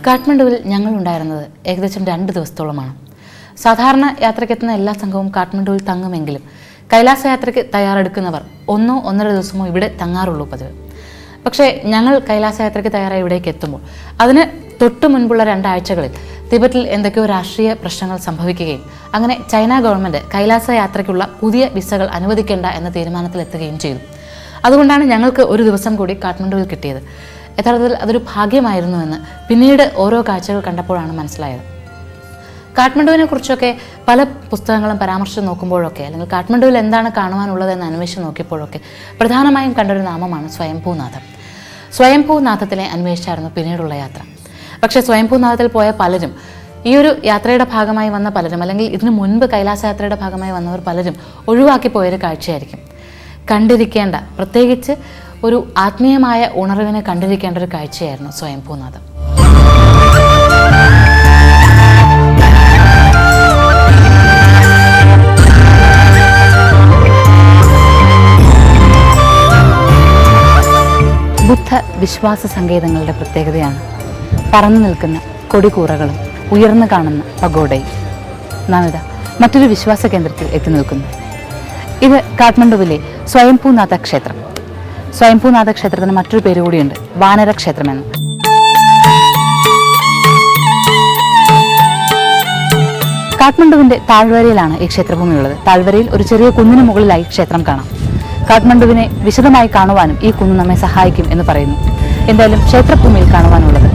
കാഠ്മണ്ഡുവിൽ ഞങ്ങളുണ്ടായിരുന്നത് ഏകദേശം 2 ദിവസത്തോളമാണ്. സാധാരണ യാത്രയ്ക്കെത്തുന്ന എല്ലാ സംഘവും കാഠ്മണ്ഡുവിൽ തങ്ങുമെങ്കിലും കൈലാസ യാത്രയ്ക്ക് തയ്യാറെടുക്കുന്നവർ 1-1.5 ദിവസമോ ഇവിടെ തങ്ങാറുള്ളൂ പതിവ്. പക്ഷേ ഞങ്ങൾ കൈലാസ യാത്രയ്ക്ക് തയ്യാറായി ഇവിടേക്ക് എത്തുമ്പോൾ അതിന് തൊട്ടു മുൻപുള്ള 2 ആഴ്ചകളിൽ തിബറ്റിൽ എന്തൊക്കെയോ രാഷ്ട്രീയ പ്രശ്നങ്ങൾ സംഭവിക്കുകയും അങ്ങനെ ചൈന ഗവൺമെൻറ് കൈലാസ യാത്രയ്ക്കുള്ള പുതിയ വിസകൾ അനുവദിക്കേണ്ട എന്ന തീരുമാനത്തിലെത്തുകയും ചെയ്തു. അതുകൊണ്ടാണ് ഞങ്ങൾക്ക് ഒരു ദിവസം കൂടി കാഠ്മണ്ഡുവിൽ കിട്ടിയത്. യഥാർത്ഥത്തിൽ അതൊരു ഭാഗ്യമായിരുന്നുവെന്ന് പിന്നീട് ഓരോ കാഴ്ചകൾ കണ്ടപ്പോഴാണ് മനസ്സിലായത്. കാഠ്മണ്ഡുവിനെ കുറിച്ചൊക്കെ പല പുസ്തകങ്ങളും പരാമർശിച്ച് നോക്കുമ്പോഴൊക്കെ അല്ലെങ്കിൽ കാഠ്മണ്ഡുവിൽ എന്താണ് കാണുവാനുള്ളതെന്ന് അന്വേഷിച്ച് നോക്കിയപ്പോഴൊക്കെ പ്രധാനമായും കണ്ടൊരു നാമമാണ് സ്വയംഭൂനാഥം. സ്വയംഭൂനാഥത്തിനെ അന്വേഷിച്ചായിരുന്നു പിന്നീടുള്ള യാത്ര. പക്ഷേ സ്വയംഭൂനാഥത്തിൽ പോയ പലരും, ഈ ഒരു യാത്രയുടെ ഭാഗമായി വന്ന പലരും, അല്ലെങ്കിൽ ഇതിനു മുൻപ് കൈലാസ യാത്രയുടെ ഭാഗമായി വന്നവർ പലരും ഒഴിവാക്കി പോയൊരു കാഴ്ചയായിരിക്കും. കണ്ടിരിക്കേണ്ട, പ്രത്യേകിച്ച് ഒരു ആത്മീയമായ ഉണർവിനെ കണ്ടിരിക്കേണ്ട ഒരു കാഴ്ചയായിരുന്നു സ്വയംഭൂനാഥം. ബുദ്ധ വിശ്വാസ സങ്കേതങ്ങളുടെ പ്രത്യേകതയാണ് പറന്നു നിൽക്കുന്ന കൊടിക്കൂറകളും ഉയർന്നു കാണുന്ന പഗോഡയും. നാം ഇതാ മറ്റൊരു വിശ്വാസ കേന്ദ്രത്തിൽ എത്തി നിൽക്കുന്നു. ഇത് കാഠ്മണ്ഡുവിലെ സ്വയംഭൂനാഥ ക്ഷേത്രം. സ്വയംഭൂനാഥ ക്ഷേത്രത്തിന് മറ്റൊരു പേര് കൂടിയുണ്ട്, വാനര ക്ഷേത്രമെന്ന്. കാഠ്മണ്ഡുവിന്റെ താഴ്വരയിലാണ് ഈ ക്ഷേത്രഭൂമിയുള്ളത്. താഴ്വരയിൽ ഒരു ചെറിയ കുന്നിന് മുകളിലായി ക്ഷേത്രം കാണാം. കാഠ്മണ്ഡുവിനെ വിശദമായി കാണുവാനും ഈ കുന്ന് നമ്മെ സഹായിക്കും എന്ന് പറയുന്നു. എന്തായാലും ക്ഷേത്രഭൂമിയിൽ കാണുവാനുള്ളത്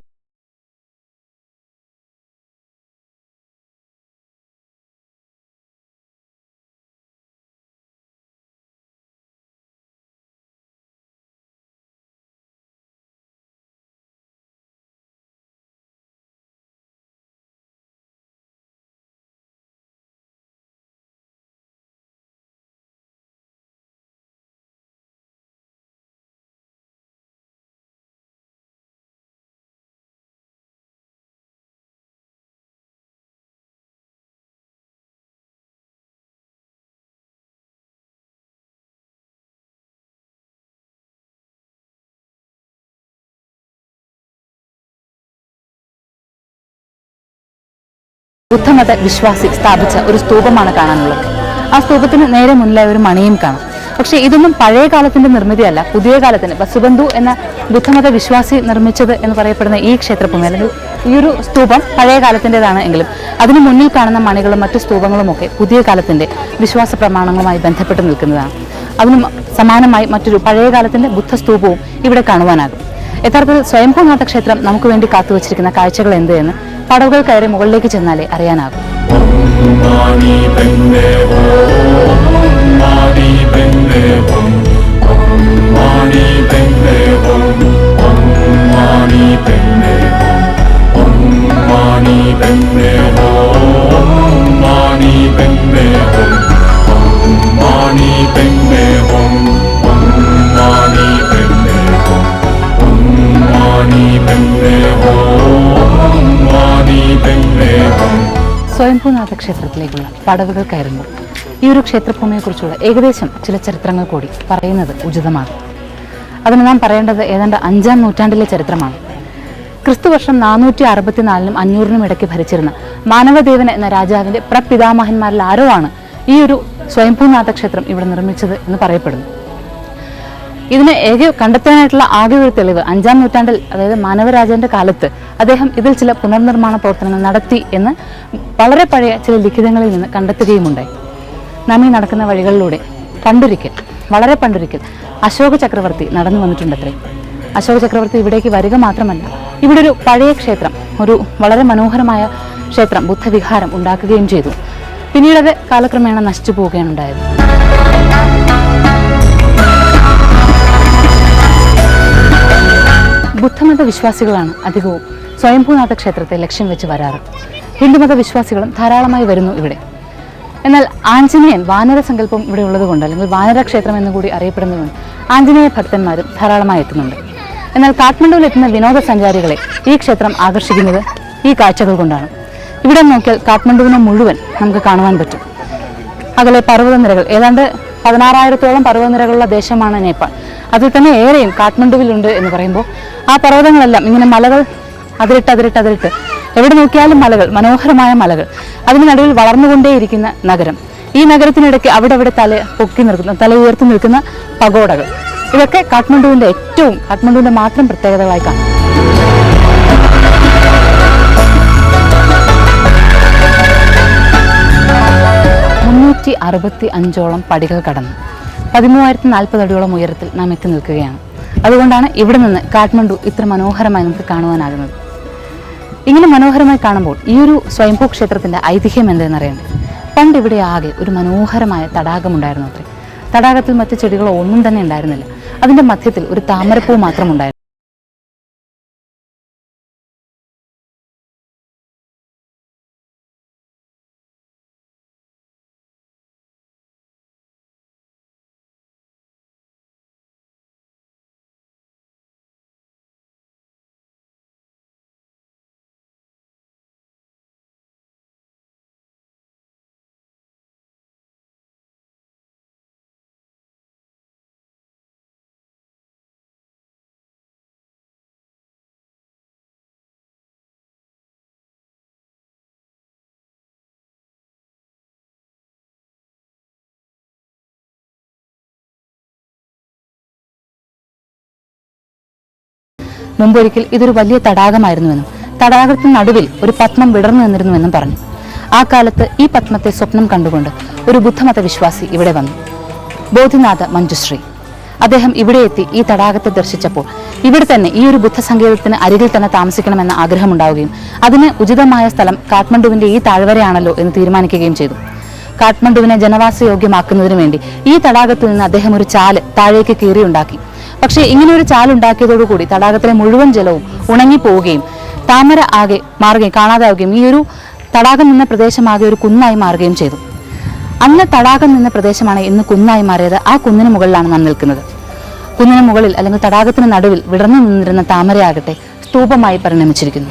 ബുദ്ധമത വിശ്വാസി സ്ഥാപിച്ച ഒരു സ്തൂപമാണ് കാണാനുള്ളത്. ആ സ്തൂപത്തിന് നേരെ മുന്നിലായി ഒരു മണിയും കാണാം. പക്ഷേ ഇതൊന്നും പഴയ കാലത്തിന്റെ നിർമ്മിതിയല്ല, പുതിയ കാലത്തിന് വസുബന്ധു എന്ന ബുദ്ധമത വിശ്വാസി നിർമ്മിച്ചത് എന്ന് പറയപ്പെടുന്ന ഈ ക്ഷേത്രഭൂമി അല്ലെങ്കിൽ ഈ ഒരു സ്തൂപം പഴയ കാലത്തിൻ്റെതാണ് എങ്കിലും അതിന് മുന്നിൽ കാണുന്ന മണികളും മറ്റു സ്തൂപങ്ങളുമൊക്കെ പുതിയ കാലത്തിന്റെ വിശ്വാസ പ്രമാണങ്ങളുമായി ബന്ധപ്പെട്ട് നിൽക്കുന്നതാണ്. അതിന് സമാനമായി മറ്റൊരു പഴയ കാലത്തിന്റെ ബുദ്ധസ്തൂപവും ഇവിടെ കാണുവാനാകും. യഥാർത്ഥത്തിൽ സ്വയംഭൂനാഥ ക്ഷേത്രം നമുക്ക് വേണ്ടി കാത്തുവച്ചിരിക്കുന്ന കാഴ്ചകൾ എന്ത് എന്ന് പടവുകൾ കയറി മുകളിലേക്ക് ചെന്നാലേ അറിയാനാകും. സ്വയംഭൂനാഥ ക്ഷേത്രത്തിലേക്കുള്ള പടവുകൾ കയറുമ്പോൾ ഈ ഒരു ക്ഷേത്രഭൂമിയെക്കുറിച്ചുള്ള ഏകദേശം ചില ചരിത്രങ്ങൾ കൂടി പറയുന്നത് ഉചിതമാണ്. അതിന് നാം പറയേണ്ടത് ഏതാണ്ട് 5-ാം നൂറ്റാണ്ടിലെ ചരിത്രമാണ്. ക്രിസ്തുവർഷം 464-നും 500-നും ഇടയ്ക്ക് ഭരിച്ചിരുന്ന മാനവദേവൻ എന്ന രാജാവിന്റെ പ്രപിതാമഹന്മാരിൽ ആരോ ആണ് ഈ ഒരു സ്വയംഭൂനാഥ ക്ഷേത്രം ഇവിടെ നിർമ്മിച്ചത് എന്ന് പറയപ്പെടുന്നു. ഇതിന് കണ്ടെത്താനായിട്ടുള്ള ആകെ ഒരു തെളിവ് 5-ാം നൂറ്റാണ്ടിൽ, അതായത് മാനവരാജാവിന്റെ കാലത്ത് അദ്ദേഹം ഇതിൽ ചില പുനർനിർമ്മാണ പ്രവർത്തനങ്ങൾ നടത്തി എന്ന് വളരെ പഴയ ചില ലിഖിതങ്ങളിൽ നിന്ന് കണ്ടെത്തുകയുമുണ്ടായി. നാം ഈ നടക്കുന്ന വഴികളിലൂടെ വളരെ പണ്ടൊരിക്കൽ അശോക ചക്രവർത്തി നടന്നു വന്നിട്ടുണ്ടത്രേ. അശോക ചക്രവർത്തി ഇവിടേക്ക് വരിക മാത്രമല്ല, ഇവിടെ ഒരു പഴയ ക്ഷേത്രം, ഒരു വളരെ മനോഹരമായ ക്ഷേത്രം, ബുദ്ധവിഹാരം ഉണ്ടാക്കുകയും ചെയ്തു. പിന്നീടത് കാലക്രമേണ നശിച്ചു പോവുകയാണ് ഉണ്ടായത്. ബുദ്ധമത വിശ്വാസികളാണ് അധികവും സ്വയംഭൂനാഥ ക്ഷേത്രത്തെ ലക്ഷ്യം വെച്ച് വരാറ്. ഹിന്ദുമത വിശ്വാസികളും ധാരാളമായി വരുന്നു ഇവിടെ. എന്നാൽ ആഞ്ജനേയൻ, വാനര സങ്കല്പം ഇവിടെ ഉള്ളതുകൊണ്ട്, അല്ലെങ്കിൽ വാനര ക്ഷേത്രം എന്നുകൂടി അറിയപ്പെടുന്നതുകൊണ്ട് ആഞ്ജനേയ ഭക്തന്മാരും ധാരാളമായി എത്തുന്നുണ്ട്. എന്നാൽ കാഠ്മണ്ഡുവിൽ എത്തുന്ന വിനോദസഞ്ചാരികളെ ഈ ക്ഷേത്രം ആകർഷിക്കുന്നത് ഈ കാഴ്ചകൾ കൊണ്ടാണ്. ഇവിടെ നോക്കിയാൽ കാഠ്മണ്ഡുവിനെ മുഴുവൻ നമുക്ക് കാണുവാൻ പറ്റും. അകലെ പർവ്വതനിരകൾ, ഏതാണ്ട് 16,000-ഓളം പർവ്വതനിരകളുള്ള ദേശമാണ് നേപ്പാൾ. അതിൽ തന്നെ ഏറെയും കാഠ്മണ്ഡുവിലുണ്ട് എന്ന് പറയുമ്പോൾ ആ പർവ്വതങ്ങളെല്ലാം ഇങ്ങനെ മലകൾ അതിരിട്ട് എവിടെ നോക്കിയാലും മലകൾ, മനോഹരമായ മലകൾ, അതിന് നടുവിൽ വളർന്നുകൊണ്ടേയിരിക്കുന്ന നഗരം. ഈ നഗരത്തിനിടയ്ക്ക് അവിടെ തല ഉയർത്തി നിൽക്കുന്ന പഗോഡകൾ. ഇതൊക്കെ കാഠ്മണ്ഡുവിന്റെ മാത്രം പ്രത്യേകതകളായി കാണാം. ോളം പടികൾ കടന്ന് 13,040 അടിയോളം ഉയരത്തിൽ നാം എത്തി നിൽക്കുകയാണ്. അതുകൊണ്ടാണ് ഇവിടെ നിന്ന് കാഠ്മണ്ഡു ഇത്ര മനോഹരമായി നമുക്ക് കാണുവാനാകുന്നത്. ഇങ്ങനെ മനോഹരമായി കാണുമ്പോൾ ഈ ഒരു സ്വയംഭൂ ക്ഷേത്രത്തിന്റെ ഐതിഹ്യം എന്തെന്നറിയണ്ടേ? പണ്ട് ഇവിടെ ആകെ ഒരു മനോഹരമായ തടാകമുണ്ടായിരുന്നു അത്രേ. തടാകത്തിൽ മറ്റു ചെടികളോ ഒന്നും തന്നെ ഉണ്ടായിരുന്നില്ല. അതിന്റെ മധ്യത്തിൽ ഒരു താമരപ്പൂ മാത്രം ഉണ്ടായിരുന്നു. മുമ്പൊരിക്കൽ ഇതൊരു വലിയ തടാകമായിരുന്നുവെന്നും തടാകത്തിന് നടുവിൽ ഒരു പത്മം വിടർന്നു നിന്നിരുന്നുവെന്നും പറഞ്ഞു. ആ കാലത്ത് ഈ പത്മത്തെ സ്വപ്നം കണ്ടുകൊണ്ട് ഒരു ബുദ്ധമത വിശ്വാസി ഇവിടെ വന്നു, ബോധിനാഥ മഞ്ജുശ്രീ. അദ്ദേഹം ഇവിടെ എത്തി ഈ തടാകത്തെ ദർശിച്ചപ്പോൾ ഇവിടെ തന്നെ ഈ ഒരു ബുദ്ധസങ്കേതത്തിന് അരികിൽ തന്നെ താമസിക്കണമെന്ന ആഗ്രഹമുണ്ടാവുകയും അതിന് ഉചിതമായ സ്ഥലം കാഠ്മണ്ഡുവിന്റെ ഈ താഴ്വരയാണല്ലോ എന്ന് തീരുമാനിക്കുകയും ചെയ്തു. കാഠ്മണ്ഡുവിനെ ജനവാസയോഗ്യമാക്കുന്നതിനു വേണ്ടി ഈ തടാകത്തിൽ നിന്ന് അദ്ദേഹം ഒരു ചാല് താഴേക്ക് കീറിയുണ്ടാക്കി. പക്ഷേ ഇങ്ങനെ ഒരു ചാലുണ്ടാക്കിയതോടുകൂടി തടാകത്തിലെ മുഴുവൻ ജലവും ഉണങ്ങിപ്പോവുകയും താമര ആകെ മാറുകയും കാണാതാവുകയും ഈ ഒരു തടാകം നിന്ന പ്രദേശമാകെ ഒരു കുന്നായി മാറുകയും ചെയ്തു. അന്ന് തടാകം നിന്ന പ്രദേശമാണ് ഇന്ന് കുന്നായി മാറിയത്. ആ കുന്നിന് മുകളിലാണ് നാം നിൽക്കുന്നത്. കുന്നിന് മുകളിൽ അല്ലെങ്കിൽ തടാകത്തിന് നടുവിൽ വിടർന്നു നിന്നിരുന്ന താമരയാകട്ടെ സ്തൂപമായി പരിണമിച്ചിരിക്കുന്നു.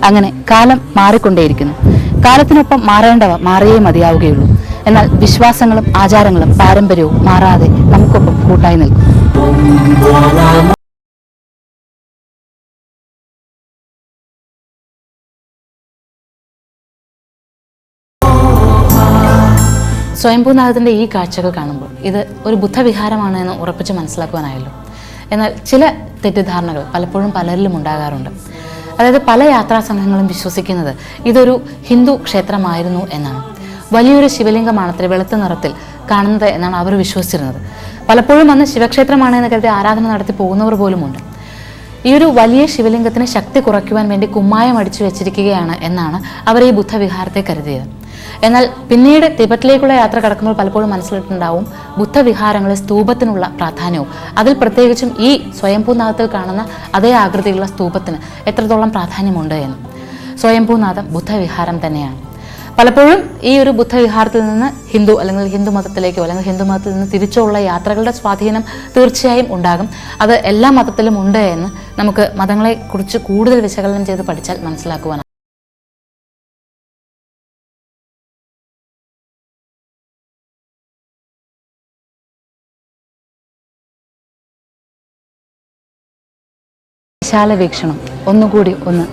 അങ്ങനെ കാലം മാറിക്കൊണ്ടേയിരിക്കുന്നു. കാലത്തിനൊപ്പം മാറേണ്ടവ മാറിയേ മതിയാവുകയുള്ളൂ. എന്നാൽ വിശ്വാസങ്ങളും ആചാരങ്ങളും പാരമ്പര്യവും മാറാതെ നമുക്കൊപ്പം കൂട്ടായി നിൽക്കും. സ്വയംഭൂനാഥത്തിന്റെ ഈ കാഴ്ചകൾ കാണുമ്പോൾ ഇത് ഒരു ബുദ്ധവിഹാരമാണ് എന്ന് ഉറപ്പിച്ച് മനസ്സിലാക്കുവാനായല്ലോ. എന്നാൽ ചില തെറ്റിദ്ധാരണകൾ പലപ്പോഴും പലരിലും ഉണ്ടാകാറുണ്ട്. അതായത് പല യാത്രാ സംഘങ്ങളും വിശ്വസിക്കുന്നത് ഇതൊരു ഹിന്ദു ക്ഷേത്രമായിരുന്നു എന്നാണ്. വലിയൊരു ശിവലിംഗമാണത്രേ വെളുത്ത നിറത്തിൽ കാണുന്നത് എന്നാണ് അവർ വിശ്വസിച്ചിരുന്നത്. പലപ്പോഴും അന്ന് ശിവക്ഷേത്രമാണ് എന്ന് കരുതി ആരാധന നടത്തി പോകുന്നവർ പോലുമുണ്ട്. ഈ ഒരു വലിയ ശിവലിംഗത്തിന് ശക്തി കുറയ്ക്കുവാൻ വേണ്ടി കുമ്മായം അടിച്ചു വെച്ചിരിക്കുകയാണ് എന്നാണ് അവർ ഈ ബുദ്ധവിഹാരത്തെ കരുതിയത്. എന്നാൽ പിന്നീട് തിബറ്റിലേക്കുള്ള യാത്ര കടക്കുമ്പോൾ പലപ്പോഴും മനസ്സിലിട്ടുണ്ടാവും ബുദ്ധവിഹാരങ്ങളിൽ സ്തൂപത്തിനുള്ള പ്രാധാന്യവും അതിൽ പ്രത്യേകിച്ചും ഈ സ്വയംഭൂനാഥത്തിൽ കാണുന്ന അതേ ആകൃതിയുള്ള സ്തൂപത്തിന് എത്രത്തോളം പ്രാധാന്യമുണ്ട് എന്ന്. സ്വയംഭൂനാഥം ബുദ്ധവിഹാരം തന്നെയാണ്. പലപ്പോഴും ഈ ഒരു ബുദ്ധവിഹാരത്തിൽ നിന്ന് ഹിന്ദു അല്ലെങ്കിൽ ഹിന്ദു മതത്തിലേക്കോ അല്ലെങ്കിൽ ഹിന്ദു മതത്തിൽ നിന്ന് തിരിച്ചുള്ള യാത്രകളുടെ സ്വാധീനം തീർച്ചയായും ഉണ്ടാകും. അത് എല്ലാ മതത്തിലും ഉണ്ട് എന്ന് നമുക്ക് മതങ്ങളെക്കുറിച്ച് കൂടുതൽ വിശകലനം ചെയ്ത് പഠിച്ചാൽ മനസ്സിലാക്കുവാനാണ്. വിശാല വീക്ഷണം ഒന്നുകൂടി ഒന്ന്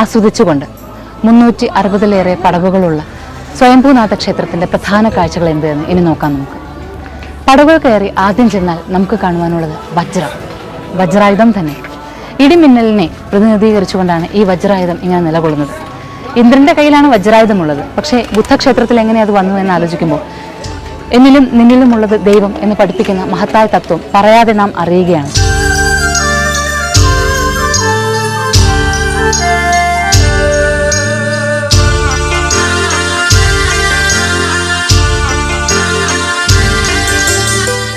ആസ്വദിച്ചുകൊണ്ട് 360-ലേറെ പടവുകളുള്ള സ്വയംഭൂനാഥ ക്ഷേത്രത്തിന്റെ പ്രധാന കാഴ്ചകൾ എന്തെന്ന് ഇനി നോക്കാം നമുക്ക്. പടവുകൾ കയറി ആദ്യം ചെന്നാൽ നമുക്ക് കാണുവാനുള്ളത് വജ്രായുധം തന്നെ. ഇടിമിന്നലിനെ പ്രതിനിധീകരിച്ചുകൊണ്ടാണ് ഈ വജ്രായുധം ഇങ്ങനെ നിലകൊള്ളുന്നത്. ഇന്ദ്രന്റെ കയ്യിലാണ് വജ്രായുധമുള്ളത്. പക്ഷേ ബുദ്ധക്ഷേത്രത്തിൽ എങ്ങനെ അത് വന്നു എന്ന് ആലോചിക്കുമ്പോൾ എന്നിലും നിന്നിലുമുള്ളത് ദൈവം എന്ന് പഠിപ്പിക്കുന്ന മഹത്തായ തത്വം പറയാതെ നാം അറിയുകയാണ്.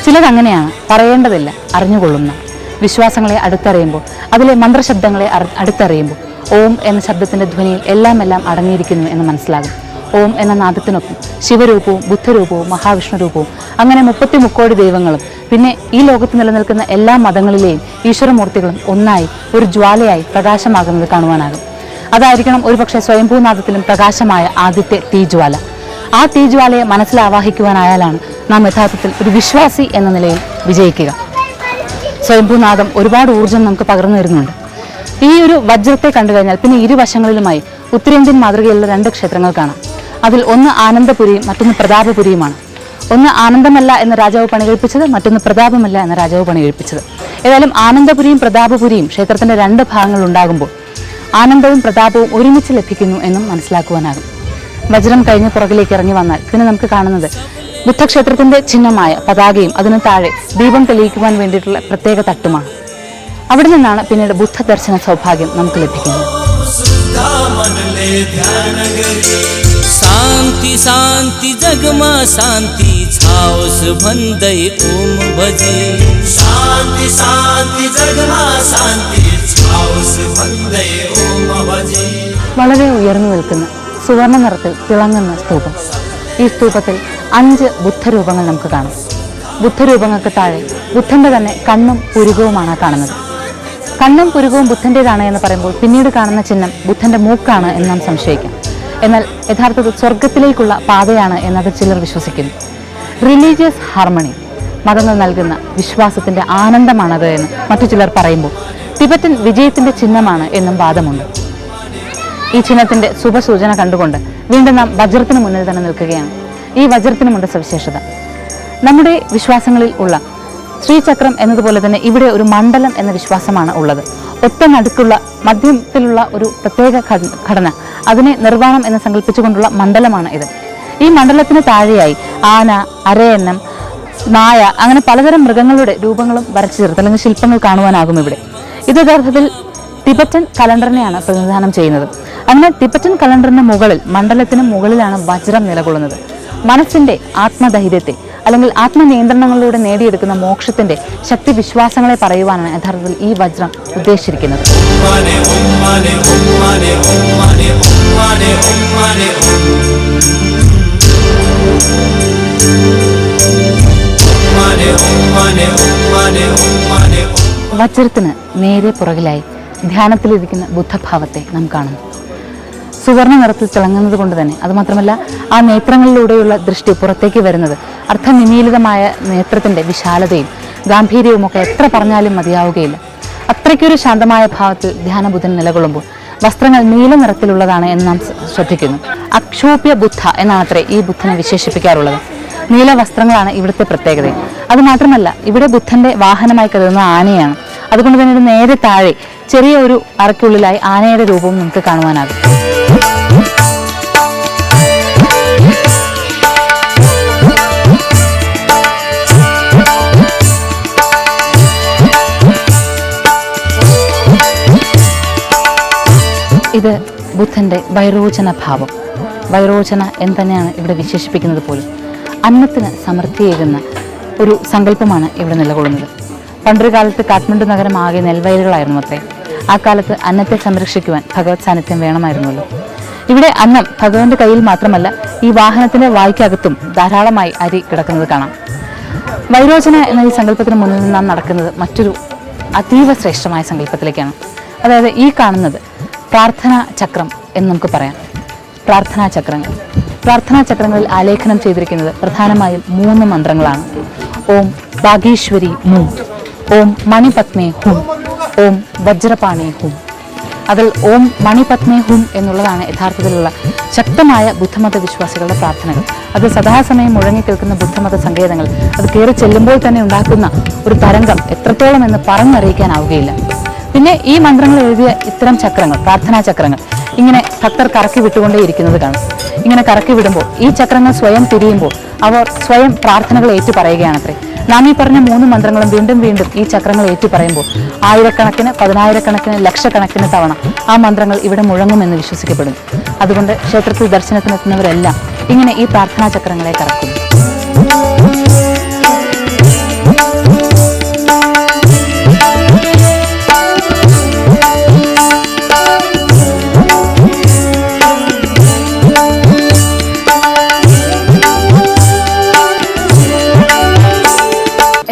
ചിലതങ്ങനെയാണ്, പറയേണ്ടതില്ല, അറിഞ്ഞുകൊള്ളുന്ന. വിശ്വാസങ്ങളെ അടുത്തറിയുമ്പോൾ, അതിലെ മന്ത്രശബ്ദങ്ങളെ അടുത്തറിയുമ്പോൾ ഓം എന്ന ശബ്ദത്തിന്റെ ധ്വനിയിൽ എല്ലാം അടങ്ങിയിരിക്കുന്നു എന്ന് മനസ്സിലാകും. ഓം എന്ന നാദത്തിനൊപ്പം ശിവരൂപവും ബുദ്ധരൂപവും മഹാവിഷ്ണു രൂപവും അങ്ങനെ 33 ദൈവങ്ങളും പിന്നെ ഈ ലോകത്ത് നിലനിൽക്കുന്ന എല്ലാ മതങ്ങളിലെയും ഈശ്വരമൂർത്തികളും ഒന്നായി ഒരു ജ്വാലയായി പ്രകാശമാകുന്നത് കാണുവാനാകും. അതായിരിക്കണം ഒരുപക്ഷെ സ്വയംഭൂനാഥത്തിലും പ്രകാശമായ ആദ്യത്തെ തീജ്വാല. ആ തീജ്വാലയെ മനസ്സിൽ ആവാഹിക്കുവാനായാലാണ് നാം യഥാർത്ഥത്തിൽ ഒരു വിശ്വാസി എന്ന നിലയിൽ വിജയിക്കുക. സ്വയംഭൂനാഥം ഒരുപാട് ഊർജം നമുക്ക് പകർന്നു തരുന്നുണ്ട്. ഈ ഒരു വജ്രത്തെ കണ്ടു കഴിഞ്ഞാൽ പിന്നെ ഇരുവശങ്ങളിലുമായി ഉത്തരേന്ത്യൻ മാതൃകയിലുള്ള 2 ക്ഷേത്രങ്ങൾ കാണാം. അതിൽ ഒന്ന് ആനന്ദപുരിയും മറ്റൊന്ന് പ്രതാപപുരിയുമാണ്. ഒന്ന് ആനന്ദമല്ല എന്ന രാജാവ് പണികഴിപ്പിച്ചത്, മറ്റൊന്ന് പ്രതാപമല്ല എന്ന രാജാവ് പണികഴിപ്പിച്ചത്. ഏതായാലും ആനന്ദപുരിയും പ്രതാപപുരിയും ക്ഷേത്രത്തിന്റെ 2 ഭാഗങ്ങൾ ഉണ്ടാകുമ്പോൾ ആനന്ദവും പ്രതാപവും ഒരുമിച്ച് ലഭിക്കുന്നു എന്നും മനസ്സിലാക്കുവാനാകും. വജ്രം കഴിഞ്ഞ് പുറകിലേക്ക് ഇറങ്ങി വന്നാൽ പിന്നെ നമുക്ക് കാണുന്നത് ബുദ്ധക്ഷേത്രത്തിന്റെ ചിഹ്നമായ പതാകയും അതിനു താഴെ ദീപം തെളിയിക്കുവാൻ വേണ്ടിയിട്ടുള്ള പ്രത്യേക തട്ടുമാണ്. അവിടെ നിന്നാണ് പിന്നീട് ബുദ്ധ ദർശന സൗഭാഗ്യം നമുക്ക് ലഭിക്കുന്നത്. शान्ति शान्ति जगमा शान्ति छाओस भन्दै ओम भजे शान्ति शान्ति जगमा शान्ति छाओस भन्दै ओम भजे. വളരെ ഉയർന്നു നിൽക്കുന്ന സുവർണ്ണ നിറത്തിൽ തിളങ്ങുന്ന സ്തൂപം. ഈ സ്തൂപത്തിൽ 5 ബുദ്ധരൂപങ്ങൾ നമുക്ക് കാണാം. ബുദ്ധരൂപങ്ങൾക്ക് താഴെ ബുദ്ധന്റെ തന്നെ കണ്ണും പുരുകവുമാണ് കാണുന്നത്. കണ്ണും പുരുകവും ബുദ്ധൻ്റെതാണ് എന്ന് പറയുമ്പോൾ പിന്നീട് കാണുന്ന ചിഹ്നം ബുദ്ധന്റെ മൂക്കാണ് എന്ന് നാം സംശയിക്കാം. എന്നാൽ യഥാർത്ഥത്തിൽ സ്വർഗത്തിലേക്കുള്ള പാതയാണ് എന്നത് ചിലർ വിശ്വസിക്കുന്നു. റിലീജിയസ് ഹാർമണി, മതങ്ങൾ നൽകുന്ന വിശ്വാസത്തിന്റെ ആനന്ദമാണത് എന്ന് മറ്റു ചിലർ പറയുമ്പോൾ ടിബറ്റൻ വിജയത്തിന്റെ ചിഹ്നമാണ് എന്നും വാദമുണ്ട്. ഈ ചിഹ്നത്തിന്റെ ശുഭസൂചന കണ്ടുകൊണ്ട് വീണ്ടും നാം വജ്രത്തിന് മുന്നിൽ തന്നെ നിൽക്കുകയാണ്. ഈ വജ്രത്തിനുമുണ്ട് സവിശേഷത. നമ്മുടെ വിശ്വാസങ്ങളിൽ ഉള്ള ശ്രീചക്രം എന്നതുപോലെ തന്നെ ഇവിടെ ഒരു മണ്ഡലം എന്ന വിശ്വാസമാണ് ഉള്ളത്. ഒറ്റ നടുക്കുള്ള മധ്യത്തിലുള്ള ഒരു പ്രത്യേക ഘടന, അതിനെ നിർവ്വാണം എന്ന് സങ്കല്പിച്ചുകൊണ്ടുള്ള മണ്ഡലമാണ് ഇത്. ഈ മണ്ഡലത്തിന് താഴെയായി ആന, അരയന്നം, നായ, അങ്ങനെ പലതരം മൃഗങ്ങളുടെ രൂപങ്ങളും വരച്ചു ചേർത്ത് അല്ലെങ്കിൽ ശില്പങ്ങൾ കാണുവാനാകും ഇവിടെ. ഇത് യഥാർത്ഥത്തിൽ ടിബറ്റൻ കലണ്ടറിനെയാണ് പ്രതിനിധാനം ചെയ്യുന്നത്. അങ്ങനെ ടിബറ്റൻ കലണ്ടറിന് മുകളിൽ, മണ്ഡലത്തിന് മുകളിലാണ് വജ്രം നിലകൊള്ളുന്നത്. മനസ്സിന്റെ ആത്മധൈര്യത്തെ അല്ലെങ്കിൽ ആത്മനിയന്ത്രണങ്ങളിലൂടെ നേടിയെടുക്കുന്ന മോക്ഷത്തിന്റെ ശക്തി വിശ്വാസങ്ങളെ പറയുവാനാണ് യഥാർത്ഥത്തിൽ ഈ വജ്രം ഉദ്ദേശിച്ചിരിക്കുന്നത്. വജ്രത്തിന് നേരെ പുറകിലായി ധ്യാനത്തിലിരിക്കുന്ന ബുദ്ധഭാവത്തെ നാം കാണുന്നു. സുവർണ്ണ നിറത്തിൽ തിളങ്ങുന്നത് കൊണ്ട് തന്നെ, അതുമാത്രമല്ല ആ നേത്രങ്ങളിലൂടെയുള്ള ദൃഷ്ടി പുറത്തേക്ക് വരുന്നത് അർത്ഥനിമീലിതമായ നേത്രത്തിന്റെ വിശാലതയും ഗാംഭീര്യവും ഒക്കെ എത്ര പറഞ്ഞാലും മതിയാവുകയില്ല. അത്രയ്ക്കൊരു ശാന്തമായ ഭാവത്തിൽ ധ്യാനബുദ്ധൻ നിലകൊള്ളുമ്പോൾ വസ്ത്രങ്ങൾ നീല നിറത്തിലുള്ളതാണ് എന്ന് നാം ശ്രദ്ധിക്കുന്നു. അക്ഷോഭ്യ ബുദ്ധ എന്നാണത്രേ ഈ ബുദ്ധനെ വിശേഷിപ്പിക്കാറുള്ളത്. നീല വസ്ത്രങ്ങളാണ് ഇവിടുത്തെ പ്രത്യേകത. അതുമാത്രമല്ല ഇവിടെ ബുദ്ധന്റെ വാഹനമായി കരുതുന്ന ആനയാണ്. അതുകൊണ്ട് തന്നെ നേരെ താഴെ ചെറിയ ഒരു അറയ്ക്കുള്ളിലായി ആനയുടെ രൂപവും നമുക്ക് കാണുവാനാകും. ഇത് ബുദ്ധന്റെ വൈരോചന ഭാവം. വൈരോചന എന്ന് തന്നെയാണ് ഇവിടെ വിശേഷിപ്പിക്കുന്നത് പോലും. അന്നത്തിന് സമൃദ്ധിയേകുന്ന ഒരു സങ്കല്പമാണ് ഇവിടെ നിലകൊള്ളുന്നത്. പണ്ടൊരു കാലത്ത് കാഠ്മണ്ഡു നഗരം ആകെ നെൽവയലുകളായിരുന്നു അത്രേ. ആ കാലത്ത് അന്നത്തെ സംരക്ഷിക്കുവാൻ ഭഗവത് സാന്നിധ്യം വേണമായിരുന്നല്ലോ. ഇവിടെ അന്നം ഭഗവാന്റെ കയ്യിൽ മാത്രമല്ല, ഈ വാഹനത്തിന്റെ വായ്ക്കകത്തും ധാരാളമായി അരി കിടക്കുന്നത് കാണാം. വൈരോചന എന്ന ഈ സങ്കല്പത്തിന് മുന്നിൽ നിന്ന് നാം നടക്കുന്നത് മറ്റൊരു അതീവ ശ്രേഷ്ഠമായ സങ്കല്പത്തിലേക്കാണ്. അതായത് ഈ കാണുന്നത് പ്രാർത്ഥനാ ചക്രം എന്ന് നമുക്ക് പറയാം. പ്രാർത്ഥനാ ചക്രങ്ങളിൽ ആലേഖനം ചെയ്തിരിക്കുന്നത് പ്രധാനമായും 3 മന്ത്രങ്ങളാണ്. ഓം ഭാഗീശ്വരി മൂം, ഓം മണിപത്മേ ഹും, ഓം വജ്രപാണി ഹും. അതിൽ ഓം മണിപത്മേ ഹും എന്നുള്ളതാണ് യഥാർത്ഥത്തിലുള്ള ശക്തമായ ബുദ്ധമത വിശ്വാസികളുടെ പ്രാർത്ഥനകൾ. അത് സദാസമയം മുഴങ്ങിക്കേൾക്കുന്ന ബുദ്ധമത സങ്കേതങ്ങൾ, അത് കയറി ചെല്ലുമ്പോൾ തന്നെ ഉണ്ടാക്കുന്ന ഒരു തരംഗം എത്രത്തോളം എന്ന് പറഞ്ഞറിയിക്കാനാവുകയില്ല. പിന്നെ ഈ മന്ത്രങ്ങൾ എഴുതിയ ഇത്തരം ചക്രങ്ങൾ, പ്രാർത്ഥനാ ചക്രങ്ങൾ, ഇങ്ങനെ ഭക്തർ കറക്കി വിട്ടുകൊണ്ടേയിരിക്കുന്നത് കാണും. ഇങ്ങനെ കറക്കി വിടുമ്പോൾ ഈ ചക്രങ്ങൾ സ്വയം തിരിയുമ്പോൾ അവർ സ്വയം പ്രാർത്ഥനകൾ ഏറ്റുപറയുകയാണത്രേ. നാം ഈ പറഞ്ഞ 3 മന്ത്രങ്ങളും വീണ്ടും വീണ്ടും ഈ ചക്രങ്ങൾ ഏറ്റുപറയുമ്പോൾ ആയിരക്കണക്കിന്, 10,000-കണക്കിന്, ലക്ഷക്കണക്കിന് തവണ ആ മന്ത്രങ്ങൾ ഇവിടെ മുഴങ്ങുമെന്ന് വിശ്വസിക്കപ്പെടുന്നു. അതുകൊണ്ട് ക്ഷേത്രത്തിൽ ദർശനത്തിനെത്തുന്നവരെല്ലാം ഇങ്ങനെ ഈ പ്രാർത്ഥനാ ചക്രങ്ങളെ കറക്കുന്നു.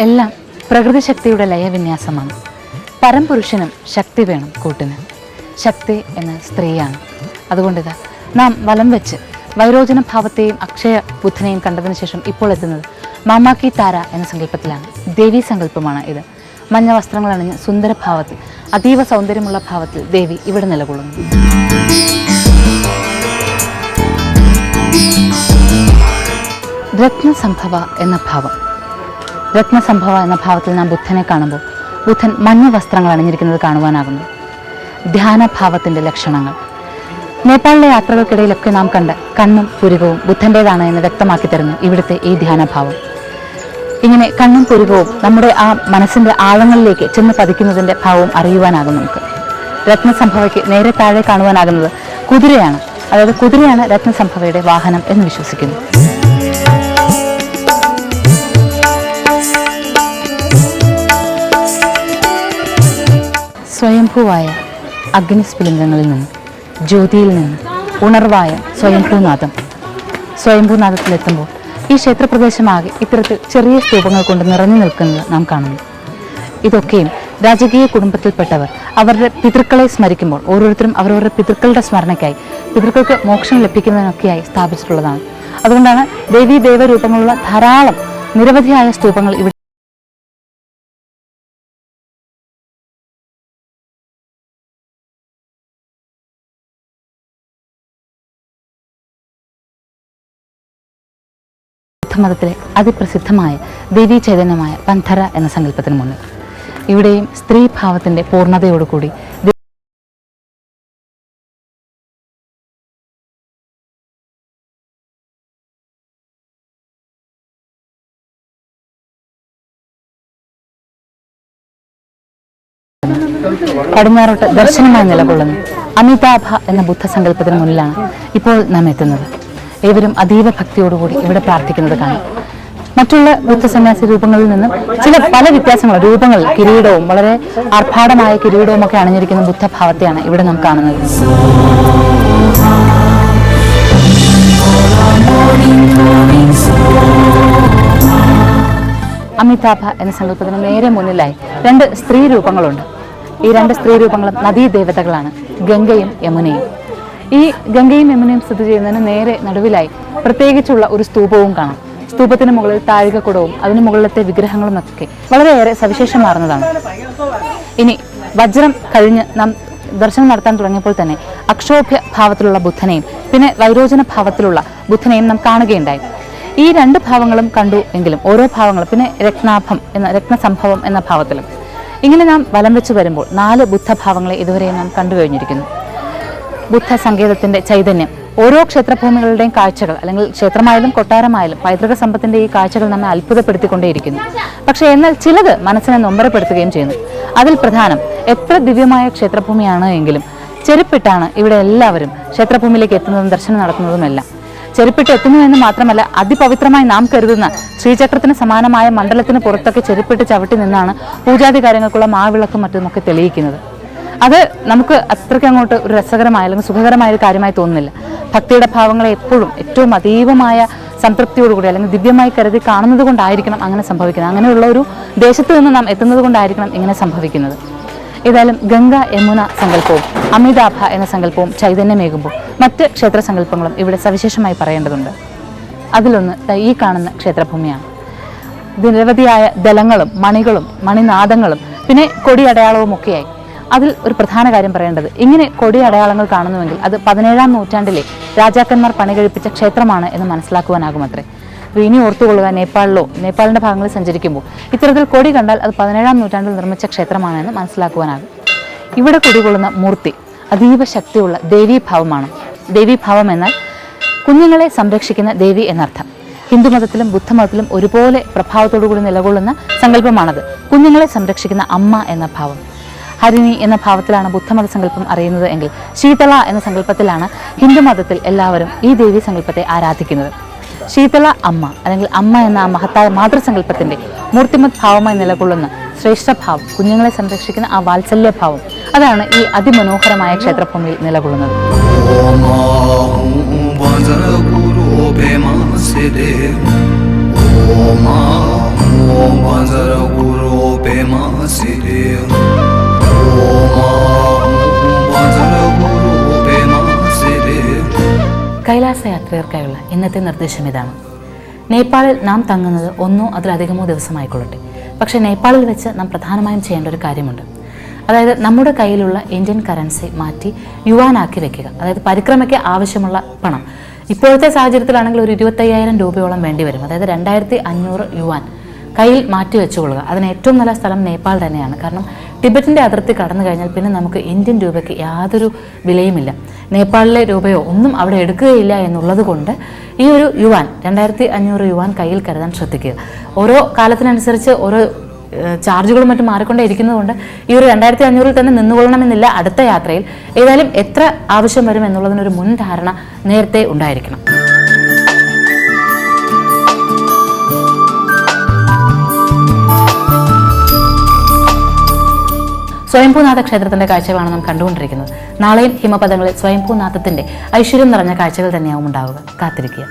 എല്ലാം പ്രകൃതി ശക്തിയുടെ ലയവിന്യാസമാണ്. പരംപുരുഷനും ശക്തി വേണം കൂട്ടിന്. ശക്തി എന്ന സ്ത്രീയാണ്. അതുകൊണ്ടിത് നാം വലം വെച്ച് വൈരോചന ഭാവത്തെയും അക്ഷയ ബുദ്ധനെയും കണ്ടതിന് ശേഷം ഇപ്പോൾ എത്തുന്നത് മാമാക്കി താര എന്ന സങ്കല്പത്തിലാണ്. ദേവീ സങ്കല്പമാണ് ഇത്. മഞ്ഞ വസ്ത്രങ്ങൾ അണിഞ്ഞ് സുന്ദരഭാവത്തിൽ അതീവ സൗന്ദര്യമുള്ള ഭാവത്തിൽ ദേവി ഇവിടെ നിലകൊള്ളുന്നു. രത്നസംഭവ എന്ന ഭാവം. രത്നസംഭവ എന്ന ഭാവത്തിൽ നാം ബുദ്ധനെ കാണുമ്പോൾ ബുദ്ധൻ മഞ്ഞ വസ്ത്രങ്ങൾ അണിഞ്ഞിരിക്കുന്നത് കാണുവാനാകുന്നു. ധ്യാനഭാവത്തിൻ്റെ ലക്ഷണങ്ങൾ. നേപ്പാളിലെ യാത്രകൾക്കിടയിലൊക്കെ നാം കണ്ട കണ്ണും പുരികവും ബുദ്ധൻ്റേതാണ് എന്ന് വ്യക്തമാക്കി തരുന്നു ഇവിടുത്തെ ഈ ധ്യാനഭാവം. ഇങ്ങനെ കണ്ണും പുരികവും നമ്മുടെ ആ മനസ്സിൻ്റെ ആഴങ്ങളിലേക്ക് ചെന്ന് പതിക്കുന്നതിൻ്റെ ഭാവവും അറിയുവാനാകും നമുക്ക്. രത്നസംഭവയ്ക്ക് നേരെ താഴെ കാണുവാനാകുന്നത് കുതിരയാണ്. അതായത് കുതിരയാണ് രത്നസംഭവയുടെ വാഹനം എന്ന് വിശ്വസിക്കുന്നു. സ്വയംഭൂവായ അഗ്നിസ്ഫുലിംഗങ്ങളിൽ നിന്ന്, ജ്യോതിയിൽ നിന്ന് ഉണർവായ സ്വയംഭൂനാഥം. സ്വയംഭൂനാഥത്തിലെത്തുമ്പോൾ ഈ ക്ഷേത്രപ്രദേശമാകെ ഇത്തരത്തിൽ ചെറിയ സ്തൂപങ്ങൾ കൊണ്ട് നിറഞ്ഞു നിൽക്കുന്നത് നാം കാണുന്നു. ഇതൊക്കെയും രാജകീയ കുടുംബത്തിൽപ്പെട്ടവർ അവരുടെ പിതൃക്കളെ സ്മരിക്കുമ്പോൾ ഓരോരുത്തരും അവരവരുടെ പിതൃക്കളുടെ സ്മരണയ്ക്കായി, പിതൃക്കൾക്ക് മോക്ഷം ലഭിക്കുന്നതിനൊക്കെയായി സ്ഥാപിച്ചിട്ടുള്ളതാണ്. അതുകൊണ്ടാണ് ദേവീ ദേവരൂപങ്ങളുള്ള ധാരാളം നിരവധിയായ സ്തൂപങ്ങൾ ഇവിടെ ബുദ്ധമതത്തിലെ അതിപ്രസിദ്ധമായ ദേവീ ചൈതന്യമായ പന്ധര എന്ന സങ്കല്പത്തിന് മുന്നിൽ ഇവിടെയും സ്ത്രീഭാവത്തിൻ്റെ പൂർണ്ണതയോടുകൂടി പടിഞ്ഞാറോട്ട് ദർശനമായി നിലകൊള്ളുന്നു അമിതാഭ എന്ന ബുദ്ധസങ്കല്പത്തിന് മുന്നിലാണ് ഇപ്പോൾ നാം എത്തുന്നത്. ഏവരും അതീവ ഭക്തിയോടുകൂടി ഇവിടെ പ്രാർത്ഥിക്കുന്നത് കാണാം. മറ്റുള്ള ബുദ്ധസന്യാസി രൂപങ്ങളിൽ നിന്നും പല വ്യത്യാസങ്ങൾ, രൂപങ്ങളിൽ കിരീടവും വളരെ ആർഭാടമായ കിരീടവും ഒക്കെ അണിഞ്ഞിരിക്കുന്ന ബുദ്ധഭാവത്തെയാണ് ഇവിടെ നാം കാണുന്നത്. അമിതാഭ എന്ന സങ്കല്പത്തിന് നേരെ മുന്നിലായി 2 സ്ത്രീ രൂപങ്ങളുണ്ട്. ഈ 2 സ്ത്രീ രൂപങ്ങളും നദീദേവതകളാണ്, ഗംഗയും യമുനയും. ഈ ഗംഗയും യമുനയും സ്ഥിതി ചെയ്യുന്നതിന് നേരെ നടുവിലായി പ്രത്യേകിച്ചുള്ള ഒരു സ്തൂപവും കാണാം. സ്തൂപത്തിന് മുകളിൽ താഴികക്കുടവും അതിന് മുകളിലത്തെ വിഗ്രഹങ്ങളും ഒക്കെ വളരെയേറെ സവിശേഷമാർന്നതാണ്. ഇനി വജ്രം കഴിഞ്ഞ് നാം ദർശനം നടത്താൻ തുടങ്ങിയപ്പോൾ തന്നെ അക്ഷോഭ്യ ഭാവത്തിലുള്ള ബുദ്ധനെയും പിന്നെ വൈരോചന ഭാവത്തിലുള്ള ബുദ്ധനെയും നാം കാണുകയുണ്ടായി. ഈ 2 ഭാവങ്ങളും കണ്ടു എങ്കിലും ഓരോ ഭാവങ്ങളും പിന്നെ രത്നസംഭവം എന്ന ഭാവത്തിലും ഇങ്ങനെ നാം വലം വെച്ച് വരുമ്പോൾ 4 ബുദ്ധഭാവങ്ങളെ ഇതുവരെയും നാം കണ്ടു കഴിഞ്ഞിരിക്കുന്നു. ബുദ്ധ സങ്കേതത്തിൻ്റെ ചൈതന്യം ഓരോ ക്ഷേത്രഭൂമികളുടെയും കാഴ്ചകൾ, അല്ലെങ്കിൽ ക്ഷേത്രമായാലും കൊട്ടാരമായാലും പൈതൃക സമ്പത്തിൻ്റെ ഈ കാഴ്ചകൾ നമ്മെ അത്ഭുതപ്പെടുത്തിക്കൊണ്ടേയിരിക്കുന്നു. പക്ഷേ എന്നാൽ ചിലത് മനസ്സിനെ നൊമ്പരപ്പെടുത്തുകയും ചെയ്യുന്നു. അതിൽ പ്രധാനം എത്ര ദിവ്യമായ ക്ഷേത്രഭൂമിയാണ് എങ്കിലും ചെരുപ്പിട്ടാണ് ഇവിടെ എല്ലാവരും ക്ഷേത്രഭൂമിയിലേക്ക് എത്തുന്നതും ദർശനം നടത്തുന്നതുമെല്ലാം. ചെരുപ്പിട്ട് എത്തുന്നു എന്ന് മാത്രമല്ല, അതിപവിത്രമായി നാം കരുതുന്ന ശ്രീചക്രത്തിന് സമാനമായ മണ്ഡലത്തിന് പുറത്തൊക്കെ ചെരുപ്പിട്ട് ചവിട്ടി നിന്നാണ് പൂജാതി കാര്യങ്ങൾക്കുള്ള മാവിളക്കും മറ്റുമൊക്കെ തെളിയിക്കുന്നത്. അത് നമുക്ക് അത്രയ്ക്ക് അങ്ങോട്ട് ഒരു രസകരമായ അല്ലെങ്കിൽ സുഖകരമായ ഒരു കാര്യമായി തോന്നുന്നില്ല. ഭക്തിയുടെ ഭാവങ്ങളെ എപ്പോഴും ഏറ്റവും അതീവമായ സംതൃപ്തിയോടുകൂടി അല്ലെങ്കിൽ ദിവ്യമായി കരുതി കാണുന്നത് കൊണ്ടായിരിക്കണം അങ്ങനെ സംഭവിക്കുന്നത്. അങ്ങനെയുള്ള ഒരു ദേശത്ത് നിന്ന് നാം എത്തുന്നത് കൊണ്ടായിരിക്കണം ഇങ്ങനെ സംഭവിക്കുന്നത്. ഏതായാലും ഗംഗ യമുന സങ്കല്പവും അമിതാഭ എന്ന സങ്കല്പവും ചൈതന്യമേകുമ്പോൾ മറ്റ് ക്ഷേത്ര സങ്കല്പങ്ങളും ഇവിടെ സവിശേഷമായി പറയേണ്ടതുണ്ട്. അതിലൊന്ന് ഈ കാണുന്ന ക്ഷേത്രഭൂമിയാണ്. നിരവധിയായ ദലങ്ങളും മണികളും മണിനാദങ്ങളും പിന്നെ കൊടിയടയാളവും ഒക്കെയായി. അതിൽ ഒരു പ്രധാന കാര്യം പറയേണ്ടത്, ഇങ്ങനെ കൊടി അടയാളങ്ങൾ കാണുന്നുവെങ്കിൽ അത് 17-ാം നൂറ്റാണ്ടിലെ രാജാക്കന്മാർ പണികഴിപ്പിച്ച ക്ഷേത്രമാണ് എന്ന് മനസ്സിലാക്കുവാനാകുമത്രേ. ഇനി ഓർത്തുകൊള്ളുക, നേപ്പാളിൻ്റെ ഭാഗങ്ങളിൽ സഞ്ചരിക്കുമ്പോൾ ഇത്തരത്തിൽ കൊടി കണ്ടാൽ അത് 17-ാം നൂറ്റാണ്ടിൽ നിർമ്മിച്ച ക്ഷേത്രമാണെന്ന് മനസ്സിലാക്കുവാനാകും. ഇവിടെ കുടികൊള്ളുന്ന മൂർത്തി അതീവ ശക്തിയുള്ള ദേവീഭാവമാണ്. ദേവീഭാവം എന്നാൽ കുഞ്ഞുങ്ങളെ സംരക്ഷിക്കുന്ന ദേവി എന്നർത്ഥം. ഹിന്ദുമതത്തിലും ബുദ്ധമതത്തിലും ഒരുപോലെ പ്രഭാവത്തോടുകൂടി നിലകൊള്ളുന്ന സങ്കല്പമാണത്. കുഞ്ഞുങ്ങളെ സംരക്ഷിക്കുന്ന അമ്മ എന്ന ഭാവം. ഹരിണി എന്ന ഭാവത്തിലാണ് ബുദ്ധമത സങ്കല്പം അറിയുന്നത് എങ്കിൽ ശീതള എന്ന സങ്കല്പത്തിലാണ് ഹിന്ദുമതത്തിൽ എല്ലാവരും ഈ ദേവീ സങ്കല്പത്തെ ആരാധിക്കുന്നത്. ശീതള അമ്മ അല്ലെങ്കിൽ അമ്മ എന്ന മഹത്തായ മാതൃസങ്കല്പത്തിൻ്റെ മൂർത്തിമത് ഭാവമായി നിലകൊള്ളുന്ന ശ്രേഷ്ഠഭാവം, കുഞ്ഞുങ്ങളെ സംരക്ഷിക്കുന്ന ആ വാത്സല്യഭാവം, അതാണ് ഈ അതിമനോഹരമായ ക്ഷേത്രഭൂമിയിൽ നിലകൊള്ളുന്നത്. കൈലാസ യാത്രികർക്കായുള്ള ഇന്നത്തെ നിർദ്ദേശം ഇതാണ്. നേപ്പാളിൽ നാം തങ്ങുന്നത് 1 അതിലധികമോ ദിവസമായിക്കൊള്ളട്ടെ, പക്ഷേ നേപ്പാളിൽ വെച്ച് നാം പ്രധാനമായും ചെയ്യേണ്ട ഒരു കാര്യമുണ്ട്. അതായത് നമ്മുടെ കയ്യിലുള്ള ഇന്ത്യൻ കറൻസി മാറ്റി യുവാനാക്കി വെക്കുക. അതായത് പരിക്രമയ്ക്ക് ആവശ്യമുള്ള പണം ഇപ്പോഴത്തെ സാഹചര്യത്തിലാണെങ്കിൽ ഒരു 25,000 രൂപയോളം വേണ്ടി വരും. അതായത് 2,500 യുവാൻ കയ്യിൽ മാറ്റി വെച്ചുകൊള്ളുക. അതിന് ഏറ്റവും നല്ല സ്ഥലം നേപ്പാൾ തന്നെയാണ്. കാരണം ടിബറ്റിൻ്റെ അതിർത്തി കടന്നു കഴിഞ്ഞാൽ പിന്നെ നമുക്ക് ഇന്ത്യൻ രൂപയ്ക്ക് യാതൊരു വിലയുമില്ല. നേപ്പാളിലെ രൂപയോ ഒന്നും അവിടെ എടുക്കുകയില്ല എന്നുള്ളത് കൊണ്ട് ഈ ഒരു യുവാൻ 2,500 യുവാൻ കയ്യിൽ കരുതാൻ ശ്രദ്ധിക്കുക. ഓരോ കാലത്തിനനുസരിച്ച് ഓരോ ചാർജുകളും മറ്റും മാറിക്കൊണ്ടേ ഇരിക്കുന്നതുകൊണ്ട് ഈ ഒരു 2,500 തന്നെ നിന്നുകൊള്ളണമെന്നില്ല. അടുത്ത യാത്രയിൽ ഏതായാലും എത്ര ആവശ്യം വരും എന്നുള്ളതിനൊരു മുൻധാരണ നേരത്തെ ഉണ്ടായിരിക്കണം. സ്വയംഭൂനാഥ ക്ഷേത്രത്തിന്റെ കാഴ്ചകളാണ് നാം കണ്ടുകൊണ്ടിരിക്കുന്നത്. നാളെയും ഹിമപഥങ്ങളിൽ സ്വയംഭൂനാഥത്തിന്റെ ഐശ്വര്യം നിറഞ്ഞ കാഴ്ചകൾ തന്നെയാവും ഉണ്ടാവുക. കാത്തിരിക്കുക.